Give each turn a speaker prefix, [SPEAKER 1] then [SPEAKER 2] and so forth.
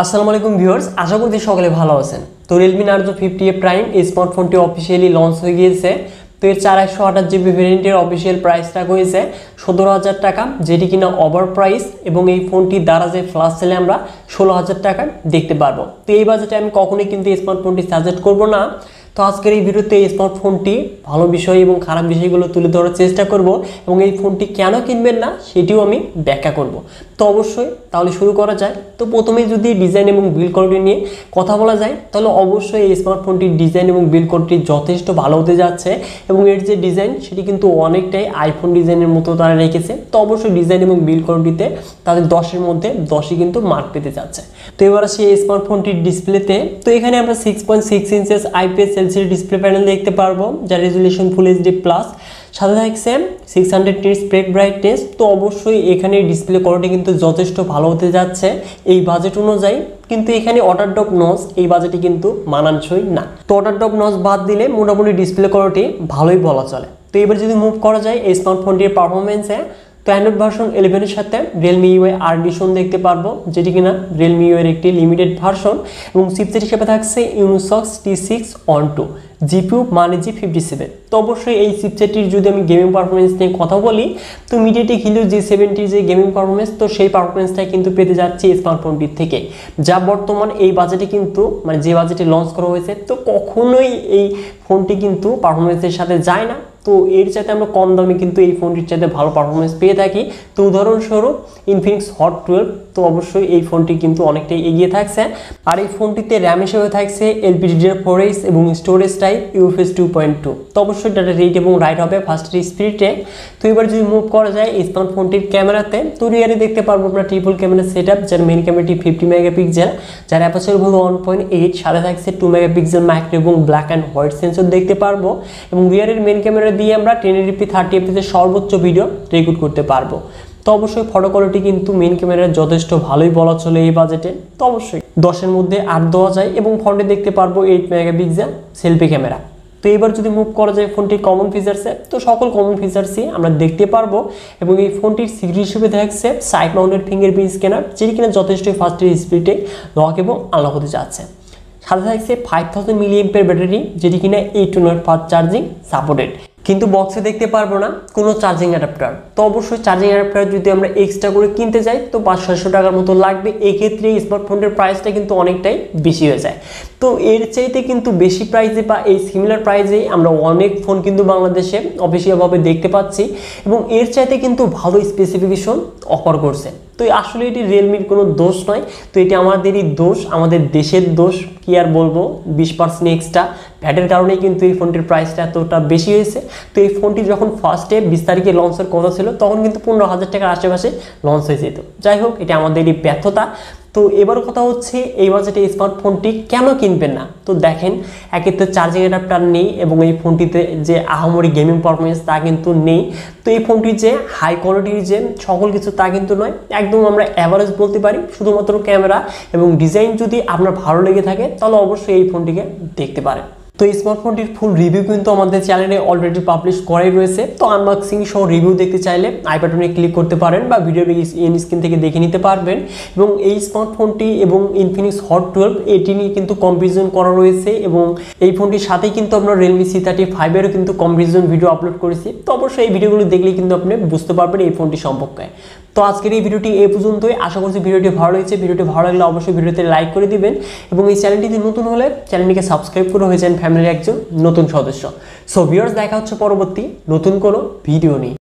[SPEAKER 1] আসসালামু আলাইকুম ভিউয়ার্স, আশা করছি সকলে ভালো আছেন। তো Realme Narzo 50A Prime এই স্মার্টফোনটি অফিসিয়ালি লঞ্চ হয়ে গিয়েছে। তো এর 4128GB ভেরিয়েন্টের অফিসিয়াল প্রাইস রাখা হয়েছে 17,000 টাকা, যেটি কিনা ওভার প্রাইস, এবং এই ফোনটি দ্বারা যে ফ্ল্যাশ সেলে আমরা 16,000 টাকা দেখতে পারবো। তো এই বাজেটে আমি কখনোই কিন্তু এই স্মার্টফোনটি সাজেস্ট করব না। তো আজকের এই ভিডিওতে এই স্মার্টফোনটি ভালো বিষয় এবং খারাপ বিষয়গুলো তুলে ধরার চেষ্টা করব, এবং এই ফোনটি কেন কিনবেন না সেটিও আমি ব্যাখ্যা করব। তো অবশ্যই তাহলে শুরু করা যায়। তো প্রথমে যদি ডিজাইন এবং বিল্ড কোয়ালিটি নিয়ে কথা বলা যায়, তাহলে অবশ্যই এই স্মার্টফোনটির ডিজাইন এবং বিল্ড কোয়ালিটি যথেষ্ট ভালো হতে যাচ্ছে, এবং এর যে ডিজাইন সেটি কিন্তু অনেকটাই আইফোন ডিজাইনের মতো তারা রেখেছে। তো অবশ্যই ডিজাইন এবং বিল্ড কোয়ালিটিতে তাদের 10-এর মধ্যে 10ই কিন্তু মার্ক পেতে যাচ্ছে। তো এবার আসি এই স্মার্টফোনটির ডিসপ্লেতে। তো এখানে আমরা 6.6 inches IPS LCD display panel দেখতে পারবো, যার রেজুলেশন ফুল HD+, সাথে থাকছে 600 নিটস ব্রেক ব্রাইটনেস। তো অবশ্যই এখানে ডিসপ্লে কোয়ালিটি কিন্তু যথেষ্ট ভালো হতে যাচ্ছে এই বাজেট অনুযায়ী, কিন্তু এখানে ওয়াটারড্রপ নচ এই বাজেটে কিন্তু মানানসই না। তো ওয়াটারড্রপ নচ বাদ দিলে মোটামুটি ডিসপ্লে কোয়ালিটি ভালোই বলা চলে। তো এবার যদি মুভ করা যায় এই স্মার্টফোনটির পারফরমেন্সে, তো অ্যান্ড্রয়েড ভার্সন 11-এর সাথে Realme UI Ardition দেখতে পারবো, যেটি কিনা Realme UI এর একটি লিমিটেড ভার্সন, এবং চিপসেট হিসেবে থাকছে Unisoc T612, GPU Mali-G 57। তো অবশ্যই এই চিপসেটটির যদি আমি গেমিং পারফরমেন্স নিয়ে কথা বলি, তো MediaTek Helio G70 যে গেমিং পারফরমেন্স, তো সেই পারফরমেন্সটা কিন্তু পেতে যাচ্ছে এই স্মার্টফোনটির থেকে, যা বর্তমান এই বাজেটে কিন্তু যে বাজেটে লঞ্চ করা হয়েছে, তো কখনোই এই ফোনটি কিন্তু পারফরমেন্সের সাথে যায় না। তো এর চাইতে আমরা কম দামে কিন্তু এই ফোনটির চাইতে ভালো পারফরমেন্স পেয়ে থাকি। তো উদাহরণস্বরূপ Infinix Hot 12, তো অবশ্যই এই ফোনটি কিন্তু অনেকটাই এগিয়ে থাকছে। আর এই ফোনটিতে র্যাম হিসেবে থাকছে LPDDR4X এবং স্টোরেজ টাইপ UFS 2.2। তো অবশ্যই ডাটা রিড এবং রাইট হবে ফাস্টার স্পিডে। তো এবার যদি মুভ করা যায় এই স্মার্টফোনটির ক্যামেরাতে, তো রিয়ারে দেখতে পারবো আমরা ট্রিপল ক্যামেরা সেটআপ, যার মেইন ক্যামেরাটি 50 মেগাপিক্সেল, যার অ্যাপারচার হলো 1.8, সাথে থাকছে 2 মেগাপিক্সেল মাইক্রো এবং ব্ল্যাক অ্যান্ড হোয়াইট সেন্সর দেখতে পারবো, এবং রিয়ারের মেইন ক্যামেরা দিয়ে আমরা 1080p 30fps সর্বোচ্চ ভিডিও রেকর্ড করতে পারবো। তো অবশ্যই ফটো কোয়ালিটি কিন্তু মেইন ক্যামেরার যথেষ্ট ভালোই বলা চলে এই বাজেটে। তো অবশ্যই 10-এর মধ্যে 8 দেওয়া যায়, এবং ফ্রন্টে দেখতে পারবো 8 মেগাপিক্সেল সেলফি ক্যামেরা। তো এবার যদি মুভ করা যায় ফোনটির কমন ফিচার্সে, তো সকল কমন ফিচার্সই আমরা দেখতে পারবো, এবং এই ফোনটির সিকিউরিটি হিসেবে থাকছে সাইড মাউন্টেড ফিঙ্গারপ্রিন্ট স্ক্যানার, যেটি কিনা যথেষ্টই ফাস্টার স্পিডে লক এবং আনলক হতে যাচ্ছে। সাথে থাকছে 5000 mAh ব্যাটারি, যেটি কিনা 8 to 9 ফাস্ট চার্জিং সাপোর্টেড। কিন্তু বক্সে দেখতে পারবো না কোনো চার্জিং অ্যাডাপ্টার। তো অবশ্যই চার্জিং অ্যাডাপ্টার যদি আমরা এক্সট্রা করে কিনতে যাই, তো 500-600 টাকার মতো লাগবে। এক্ষেত্রে স্মার্টফোনের প্রাইসটা কিন্তু অনেকটাই বেশি হয়ে যায়। তো এর চাইতে কিন্তু বেশি প্রাইসে বা এই সিমিলার প্রাইসে আমরা অনেক ফোন কিন্তু বাংলাদেশে অফিসিয়ালভাবে দেখতে পাচ্ছি, এবং এর চাইতে কিন্তু ভালো স্পেসিফিকেশন অফার করছে। তো আসলে এটি রিয়েলমির কোনো দোষ নয়, তো এটি আমাদেরই দোষ, আমাদের দেশের দোষ। কি আর বলবো, 20% এক্সট্রা ভ্যাটের কারণেই কিন্তু এই ফোনটির প্রাইসটা এতটা বেশি হয়েছে। তো এই ফোনটি যখন ফার্স্টে 20 তারিখে লঞ্চের কথা ছিল, তখন কিন্তু 15,000 টাকার আশেপাশে লঞ্চ হয়ে যেত। যাই হোক, এটা আমাদেরই ব্যর্থতা। তো এবার কথা হচ্ছে এই বাজেটে স্মার্টফোনটি কেন কিনবেন না। তো দেখেন, একে তো চার্জিং অ্যাডাপ্টার নেই, এবং এই ফোনটিতে যে আহামরি গেমিং পারফরমেন্স তা কিন্তু নেই। তো এই ফোনটির যে হাই কোয়ালিটির যে সকল কিছু তা কিন্তু নয়, একদম আমরা অ্যাভারেজ বলতে পারি। শুধুমাত্র ক্যামেরা এবং ডিজাইন যদি আপনার ভালো লেগে থাকে, তাহলে অবশ্যই এই ফোনটিকে দেখতে পারেন। তো এই স্মার্টফোনটির ফুল রিভিউ কিন্তু আমাদের চ্যানেলে অলরেডি পাবলিশ করাই রয়েছে। তো আনবক্সিং সহ রিভিউ দেখতে চাইলে আই বাটনে ক্লিক করতে পারেন, বা ভিডিওর স্ক্রিন থেকে দেখে নিতে পারবেন। এবং এই স্মার্টফোনটি এবং Infinix Hot 12 এটি নিয়ে কিন্তু কম্পারিজন করা রয়েছে, এবং এই ফোনটির সাথেই কিন্তু আমরা Realme C35-এরও কিন্তু কম্পারিজন ভিডিও আপলোড করেছি। তো অবশ্যই এই ভিডিওগুলো দেখলেই কিন্তু আপনি বুঝতে পারবেন এই ফোনটি সম্পর্কে। তো আজকের এই ভিডিওটি এই পর্যন্তই। আশা করছি ভিডিওটি ভালো লেগেছে। ভিডিওটি ভালো লাগলে অবশ্যই ভিডিওতে লাইক করে দিবেন, এবং এই চ্যানেলটিতে নতুন হলে চ্যানেলটিকে সাবস্ক্রাইব করে হয়ে যান ফ্যামিলির একজন নতুন সদস্য। সো ভিউয়ার্স, দেখা হচ্ছে পরবর্তী নতুন কোনো ভিডিও নিয়ে।